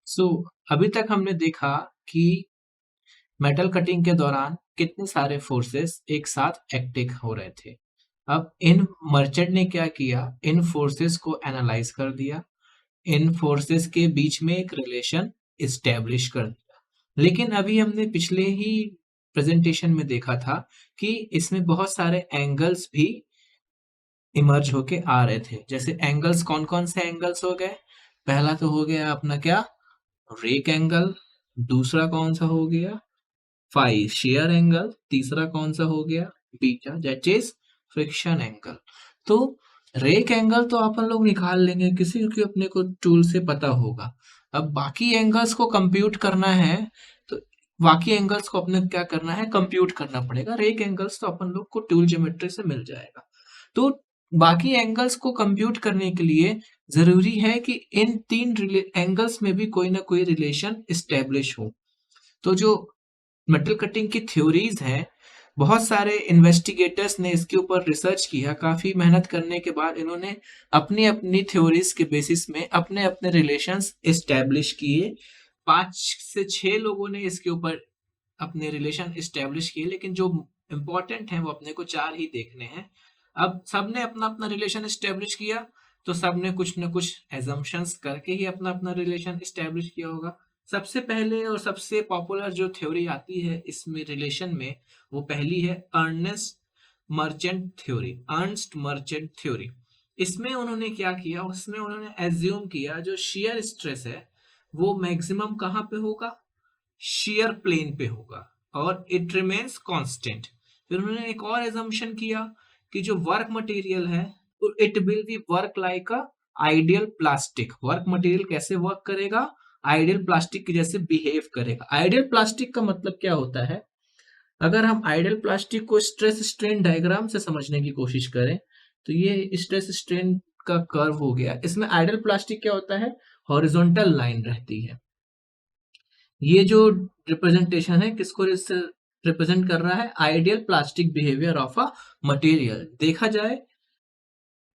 सो अभी तक हमने देखा कि मेटल कटिंग के दौरान कितने सारे फोर्सेस एक साथ एक्टिव हो रहे थे। अब इन मर्चेंट ने क्या किया, इन फोर्सेस को एनालाइज कर दिया, इन फोर्सेस के बीच में एक रिलेशन इस्टेब्लिश कर दिया। लेकिन अभी हमने पिछले ही प्रेजेंटेशन में देखा था कि इसमें बहुत सारे एंगल्स भी इमर्ज होके आ रहे थे। जैसे एंगल्स कौन कौन से एंगल्स हो गए, पहला तो हो गया अपना क्या, रेक एंगल। दूसरा कौन सा हो गया, फाई शेयर एंगल। तीसरा कौन सा हो गया, beta that is friction angle. तो रेक एंगल तो अपन लोग निकाल लेंगे, किसी की अपने को टूल से पता होगा। अब बाकी एंगल्स को कंप्यूट करना है, तो बाकी एंगल्स को अपने क्या करना है, कंप्यूट करना पड़ेगा। रेक एंगल्स तो अपन लोग को टूल ज्योमेट्री से मिल जाएगा। तो बाकी एंगल्स को कंप्यूट करने के लिए जरूरी है कि इन तीन एंगल्स में भी कोई ना कोई रिलेशन इस्टेब्लिश हो। तो जो मेटल कटिंग की थ्योरीज हैं, बहुत सारे इन्वेस्टिगेटर्स ने इसके ऊपर रिसर्च किया। काफी मेहनत करने के बाद इन्होंने अपनी अपनी थ्योरीज के बेसिस में अपने अपने रिलेशंस इस्टेब्लिश किए। 5 से 6 लोगों ने इसके ऊपर अपने रिलेशन इस्टेब्लिश किए, लेकिन जो इम्पोर्टेंट है वो अपने को 4 ही देखने हैं। अब सबने अपना अपना रिलेशन इस्टेब्लिश किया, तो सबने कुछ न कुछ एजम्पशंस करके ही अपना अपना रिलेशन इस्टेब्लिश किया होगा। सबसे पहले और सबसे पॉपुलर जो थ्योरी आती है इसमें रिलेशन में, वो पहली है Ernest Merchant theory. Ernest Merchant theory, इसमें उन्होंने क्या किया, उसमें उन्होंने एज्यूम किया जो शियर स्ट्रेस है वो मैक्सिमम कहाँ पे होगा, शेयर प्लेन पे होगा, और इट रिमेन्स कांस्टेंट। फिर उन्होंने एक और एजम्पशन किया कि जो वर्क मटेरियल है it will be work like a ideal plastic. Work material कैसे वर्क करेगा, आइडियल प्लास्टिक के जैसे बिहेव करेगा। आइडियल प्लास्टिक का मतलब क्या होता है, अगर हम आइडियल प्लास्टिक को स्ट्रेस स्ट्रेन डायग्राम से समझने की कोशिश करें, तो ये स्ट्रेस स्ट्रेन का कर्व हो गया। इसमें आइडियल प्लास्टिक क्या होता है, हॉरिजॉन्टल लाइन रहती है। ये जो रिप्रेजेंटेशन है किसको रिप्रेजेंट कर रहा है, ideal plastic behaviour of a material. देखा जाए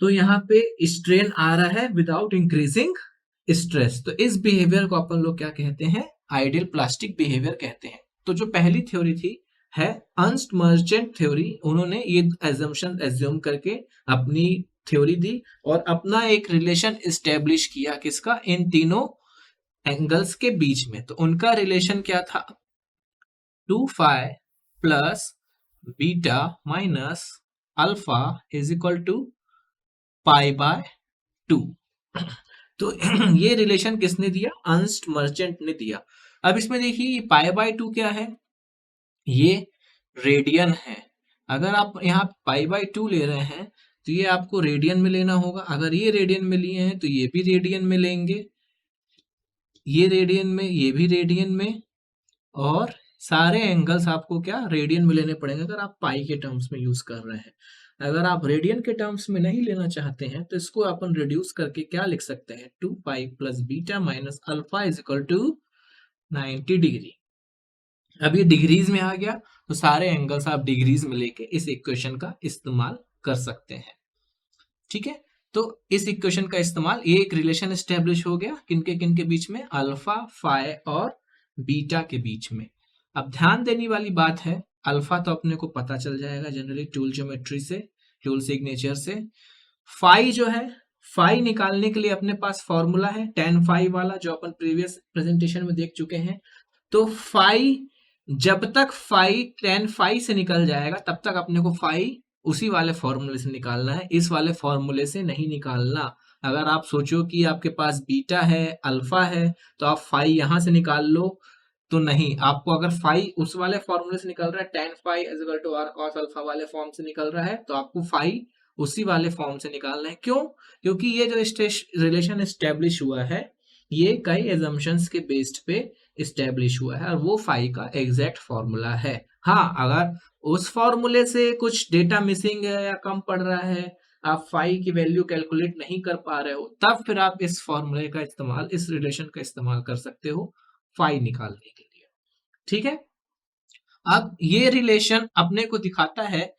तो यहाँ पे स्ट्रेन आ रहा है विदाउट इंक्रीजिंग स्ट्रेस, तो इस बिहेवियर को अपन लोग क्या कहते हैं, आइडियल प्लास्टिक बिहेवियर कहते हैं। तो जो पहली थ्योरी थी है अर्नस्ट मर्चेंट थ्योरी, उन्होंने ये एजम्पशन एज्यूम करके अपनी थ्योरी दी और अपना एक रिलेशन इस्टेब्लिश किया, किसका, इन तीनों एंगल्स के बीच में। तो उनका रिलेशन क्या था, 2 phi plus beta minus alpha is equal to pi by 2। तो ये रिलेशन किसने दिया, अर्नस्ट मर्चेंट ने दिया। अब इसमें देखिए पाई बाय 2 क्या है, ये रेडियन है। अगर आप यहाँ पाई बाय 2 ले रहे हैं तो ये आपको रेडियन में लेना होगा। अगर ये रेडियन में लिए हैं तो ये भी रेडियन में लेंगे, ये रेडियन में, ये भी रेडियन में, और सारे एंगल्स आपको क्या रेडियन में लेने पड़ेंगे अगर आप पाई के टर्म्स में यूज कर रहे हैं। अगर आप रेडियन के टर्म्स में नहीं लेना चाहते हैं तो इसको अपन रिड्यूस करके क्या लिख सकते हैं, 2 pi plus beta minus alpha is equal to 90 degree. अब ये डिग्रीज में आ गया, तो सारे एंगल्स आप डिग्रीज में लेके इस इक्वेशन का इस्तेमाल कर सकते हैं। ठीक है, तो इस इक्वेशन का इस्तेमाल, ये एक रिलेशन एस्टेब्लिश हो गया किनके बीच में, अल्फा फाई और बीटा के बीच में। अब ध्यान देने वाली बात है, अल्फा तो अपने को पता चल जाएगा जनरली टूल ज्योमेट्री से, टूल सिग्नेचर से। फाई जो है, फाई निकालने के लिए अपने पास फॉर्मूला है tan फाई वाला, जो अपन प्रीवियस प्रेजेंटेशन में देख चुके हैं। तो फाई, जब तक फाई tan फाई से निकल जाएगा तब तक अपने को फाई उसी वाले फॉर्मूले से निकालना है, इस वाले फॉर्मूले से नहीं निकालना। अगर आप सोचो कि आपके पास बीटा है अल्फा है तो आप फाई यहां से निकाल लो, तो नहीं, आपको अगर फाई उस वाले फॉर्मूले से निकल रहा है, tan phi is equal to r cos alpha वाले फॉर्म से निकल रहा है, तो आपको फाई उसी वाले फॉर्म से निकालना है। क्यों, क्योंकि ये जो रिलेशन एस्टेब्लिश हुआ है ये कई एजम्पशंस के बेस्ड पे इस्टेब्लिश हुआ है और वो फाई का एग्जैक्ट फॉर्मूला है। हाँ, अगर उस फॉर्मूले से कुछ डेटा मिसिंग है या कम पड़ रहा है, आप फाई की वैल्यू कैलकुलेट नहीं कर पा रहे हो, तब फिर आप इस फॉर्मूले का इस्तेमाल, इस रिलेशन का इस्तेमाल कर सकते हो फाई निकालने के लिए। ठीक है, अब ये रिलेशन अपने को दिखाता है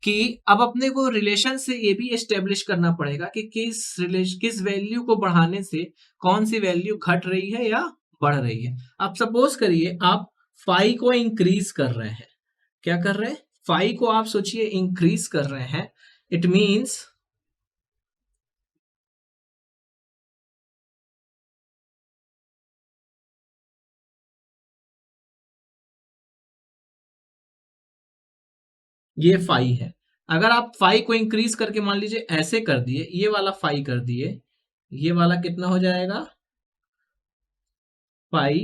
कि अब अपने को रिलेशन से ये भी एस्टेब्लिश करना पड़ेगा कि किस वैल्यू को बढ़ाने से कौन सी वैल्यू घट रही है या बढ़ रही है। अब सपोज करिए आप फाई को इंक्रीज कर रहे हैं, क्या कर रहे हैं, फाई को आप सोचिए इंक्रीज कर रहे हैं, इट मीन्स ये फाई है। अगर आप फाई को इंक्रीज करके मान लीजिए ऐसे कर दिए, ये वाला फाई कर दिए, ये वाला कितना हो जाएगा, फाई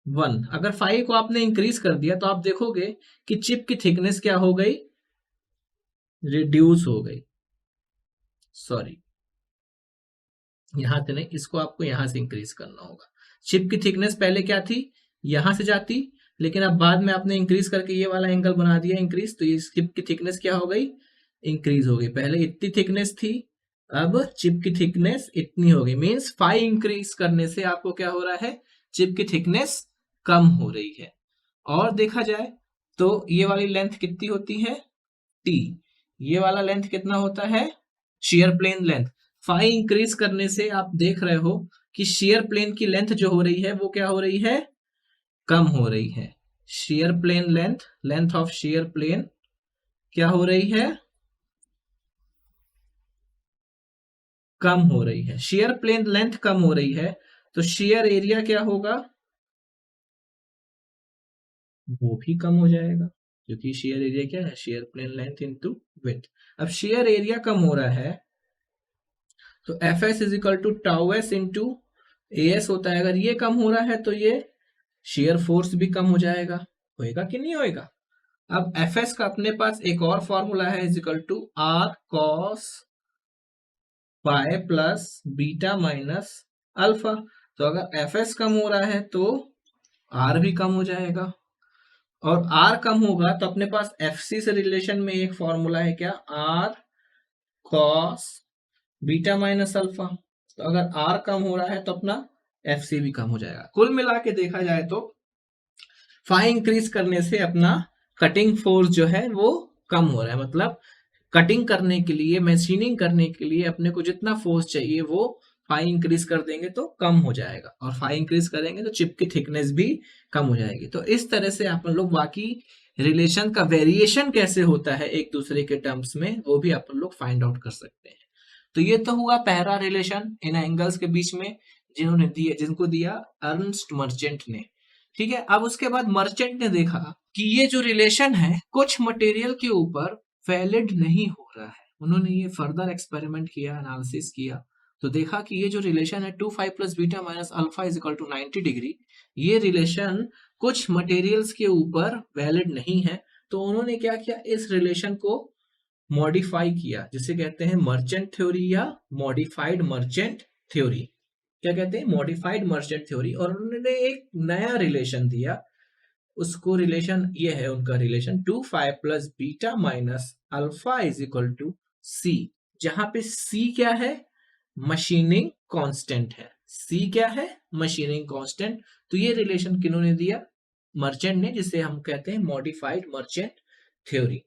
1। अगर फाई को आपने इंक्रीज कर दिया तो आप देखोगे कि चिप की थिकनेस क्या हो गई, रिड्यूस हो गई। सॉरी, यहां से नहीं, इसको आपको यहां से इंक्रीज करना होगा। चिप की थिकनेस पहले क्या थी, यहां से जाती, लेकिन अब बाद में आपने इंक्रीज करके ये वाला एंगल बना दिया इंक्रीज, तो ये चिप की थिकनेस क्या हो गई, इंक्रीज हो गई। पहले इतनी थिकनेस थी, अब चिप की थिकनेस इतनी हो गई, मीन्स फाई इंक्रीज करने से आपको क्या हो रहा है, चिप की थिकनेस कम हो रही है। और देखा जाए तो ये वाली लेंथ कितनी होती है, टी, ये वाला लेंथ कितना होता है, shear plane length. Phi increase करने से आप देख रहे हो कि शेयर प्लेन की लेंथ जो हो रही है वो क्या हो रही है, कम हो रही है। Shear plane length, length of shear plane क्या हो रही है, कम हो रही है। शेयर प्लेन लेंथ कम हो रही है तो शेयर एरिया क्या होगा, वो भी कम हो जाएगा, क्योंकि शेयर एरिया क्या है, shear plane length into width. अब शेयर एरिया कम हो रहा है तो F S is equal to tau S into A S होता है। अगर ये कम हो रहा है तो ये शेयर फोर्स भी कम हो जाएगा, होएगा कि नहीं होएगा। अब एफ एस का अपने पास एक और फॉर्मूला है, is equal to R cos pi plus beta minus alpha. तो अगर एफ एस कम हो रहा है तो आर भी कम हो जाएगा, और आर कम होगा तो अपने पास एफ सी से रिलेशन में एक फॉर्मूला है, क्या, R cos beta minus alpha. तो अगर आर कम हो रहा है तो अपना एफ सी भी कम हो जाएगा। कुल मिला के देखा जाए तो फाई इंक्रीज करने से अपना कटिंग फोर्स जो है वो कम हो रहा है, मतलब कटिंग करने के लिए, मशीनिंग करने के लिए अपने को जितना फोर्स चाहिए वो फाई इंक्रीज कर देंगे तो कम हो जाएगा, और फाई इंक्रीज करेंगे तो चिप की थिकनेस भी कम हो जाएगी। तो इस तरह से अपन लोग बाकी रिलेशन का वेरिएशन कैसे होता है एक दूसरे के टर्म्स में, वो भी अपन लोग फाइंड आउट कर सकते हैं। तो ये तो हुआ पहला रिलेशन इन एंगल्स के बीच में, जिन्होंने दिया, जिनको दिया अर्नस्ट मर्चेंट ने। ठीक है, अब उसके बाद मर्चेंट ने देखा कि ये जो रिलेशन है कुछ मटेरियल के ऊपर वैलिड नहीं हो रहा है। उन्होंने ये फर्दर एक्सपेरिमेंट किया, एनालिसिस किया, तो देखा कि ये जो रिलेशन है 2 phi plus beta minus alpha is equal to 90 degree, ये रिलेशन कुछ मटेरियल्स के ऊपर वैलिड नहीं है। तो उन्होंने क्या किया, इस रिलेशन को मॉडिफाई किया, जिसे कहते हैं मर्चेंट थ्योरी या मॉडिफाइड मर्चेंट थ्योरी। क्या कहते हैं, मॉडिफाइड मर्चेंट थ्योरी। और उन्होंने एक नया रिलेशन दिया, उसको रिलेशन ये है उनका relation 2 phi plus beta minus alpha is equal to C, जहां पे सी क्या है, मशीनिंग कांस्टेंट है। सी क्या है, मशीनिंग कांस्टेंट। तो ये रिलेशन किन्होंने दिया, मर्चेंट ने, जिसे हम कहते हैं मॉडिफाइड मर्चेंट थ्योरी।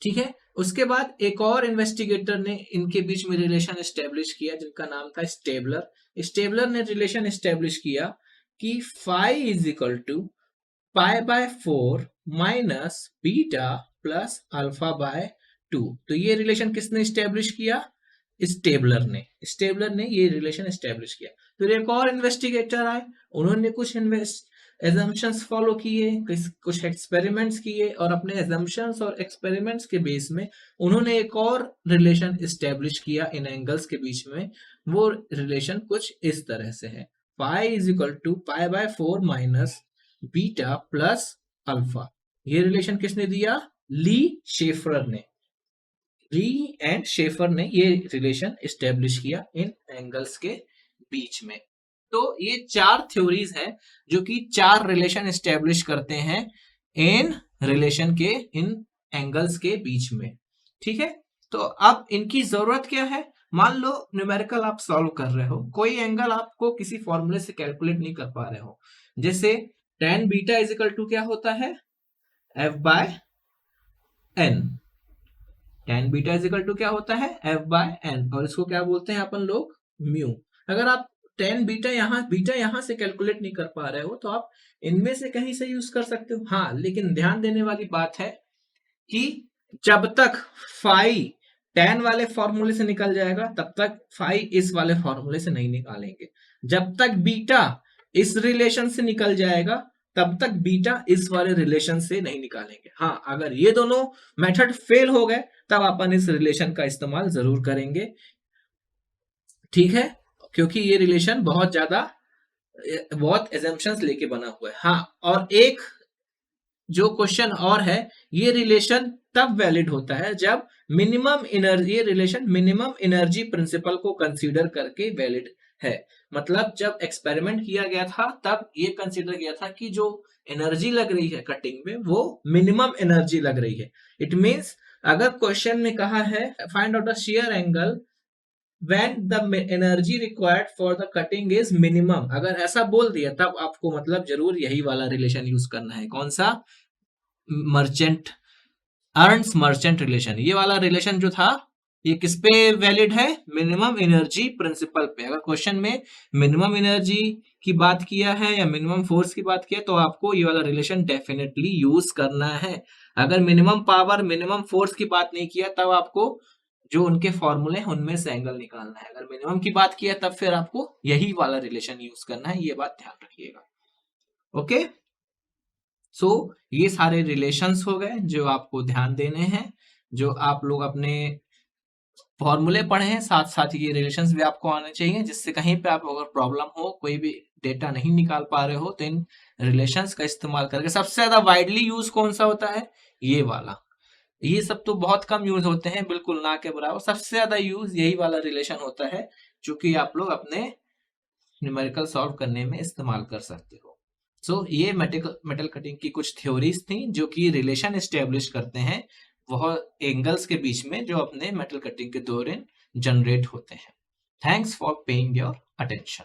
ठीक है, उसके बाद एक और इन्वेस्टिगेटर ने इनके बीच में रिलेशन एस्टेब्लिश किया, जिनका नाम था स्टेबलर। स्टेबलर ने रिलेशन एस्टेब्लिश किया कि phi is equal to pi by 4 minus beta plus alpha by 2। तो ये रिलेशन किसने एस्टेब्लिश किया, स्टेबलर ने ये रिलेशन एस्टेब्लिश किया। फिर एक और इन्वेस्टिगेटर आए, उन्होंने कुछ एजम्पशंस फॉलो किए, कुछ एक्सपेरिमेंट्स किए, और अपने एजम्पशंस और एक्सपेरिमेंट्स के बेस में उन्होंने एक और रिलेशन एस्टेब्लिश किया इन एंगल्स के बीच में। वो रिलेशन कुछ इस तरह से है, pi is equal to pi by 4 minus beta plus alpha. ये रिलेशन किसने दिया, ली शेफर ने, ली एंड शेफर ने ये रिलेशन एस्टेब्लिश किया इन एंगल्स के बीच में। तो ये 4 थ्योरीज है जो कि 4 रिलेशन एस्टेब्लिश करते हैं इन रिलेशन के, इन एंगल्स के बीच में। ठीक है, तो अब इनकी जरूरत क्या है, मान लो न्यूमेरिकल आप सॉल्व कर रहे हो, कोई एंगल आपको किसी फॉर्मूले से कैलकुलेट नहीं कर पा रहे हो, जैसे tan beta is equal to क्या होता है, f by n। tan beta is equal to क्या होता है, f बाय n, और इसको क्या बोलते हैं अपन लोग, म्यू। अगर आप टेन बीटा यहाँ से कैलकुलेट नहीं कर पा रहे हो तो आप इनमें से कहीं से यूज कर सकते हो। हाँ, लेकिन ध्यान देने वाली बात है कि जब तक फाई टेन वाले फॉर्मूले से निकल जाएगा तब तक फाई इस वाले फॉर्मूले से नहीं निकालेंगे। जब तक बीटा इस रिलेशन से निकल जाएगा तब तक बीटा इस वाले रिलेशन से नहीं निकालेंगे। हाँ, अगर ये दोनों मेथड फेल हो गए तब अपन इस रिलेशन का इस्तेमाल जरूर करेंगे, ठीक है, क्योंकि ये रिलेशन बहुत एजम्पशंस लेके बना हुआ है। हाँ, और एक जो क्वेश्चन और है, ये रिलेशन तब वैलिड होता है जब मिनिमम एनर्जी, ये रिलेशन मिनिमम एनर्जी प्रिंसिपल को कंसीडर करके वैलिड है। मतलब जब एक्सपेरिमेंट किया गया था तब ये कंसीडर किया था कि जो एनर्जी लग रही है कटिंग में वो मिनिमम एनर्जी लग रही है। इट मींस अगर क्वेश्चन में कहा है find out the shear angle when the energy required for the cutting is minimum, अगर ऐसा बोल दिया तब आपको मतलब जरूर यही वाला रिलेशन यूज करना है। कौन सा? Merchant, earns merchant relation. ये वाला रिलेशन जो था ये किस पे वैलिड है? मिनिमम एनर्जी प्रिंसिपल पे। अगर क्वेश्चन में मिनिमम एनर्जी की बात किया है या मिनिमम फोर्स की बात किया तो आपको ये वाला रिलेशन डेफिनेटली यूज करना है। अगर मिनिमम पावर मिनिमम फोर्स की बात नहीं किया तब आपको जो उनके फॉर्मूले हैं उनमें से एंगल निकालना है। अगर मिनिमम की बात किया तब फिर आपको यही वाला रिलेशन यूज करना है, ये बात ध्यान रखिएगा। ओके, सो ये सारे रिलेशंस हो गए जो आपको ध्यान देने हैं, जो आप लोग अपने फॉर्मूले पढ़े हैं, साथ साथ ये रिलेशंस भी आपको आने चाहिए, जिससे कहीं पे आप अगर प्रॉब्लम हो, कोई भी डेटा नहीं निकाल पा रहे हो तो इन रिलेशंस का इस्तेमाल करके। सबसे ज्यादा वाइडली यूज कौन सा होता है? ये वाला। ये सब तो बहुत कम यूज होते हैं, बिल्कुल ना के बराबर। सबसे ज्यादा यूज यही वाला रिलेशन होता है जो कि आप लोग अपने न्यूमेरिकल सॉल्व करने में इस्तेमाल कर सकते हो। सो ये मेटल कटिंग की कुछ थ्योरीज थी जो कि रिलेशन एस्टेब्लिश करते हैं वह एंगल्स के बीच में जो अपने मेटल कटिंग के दौरान जनरेट होते हैं। Thanks for paying your attention.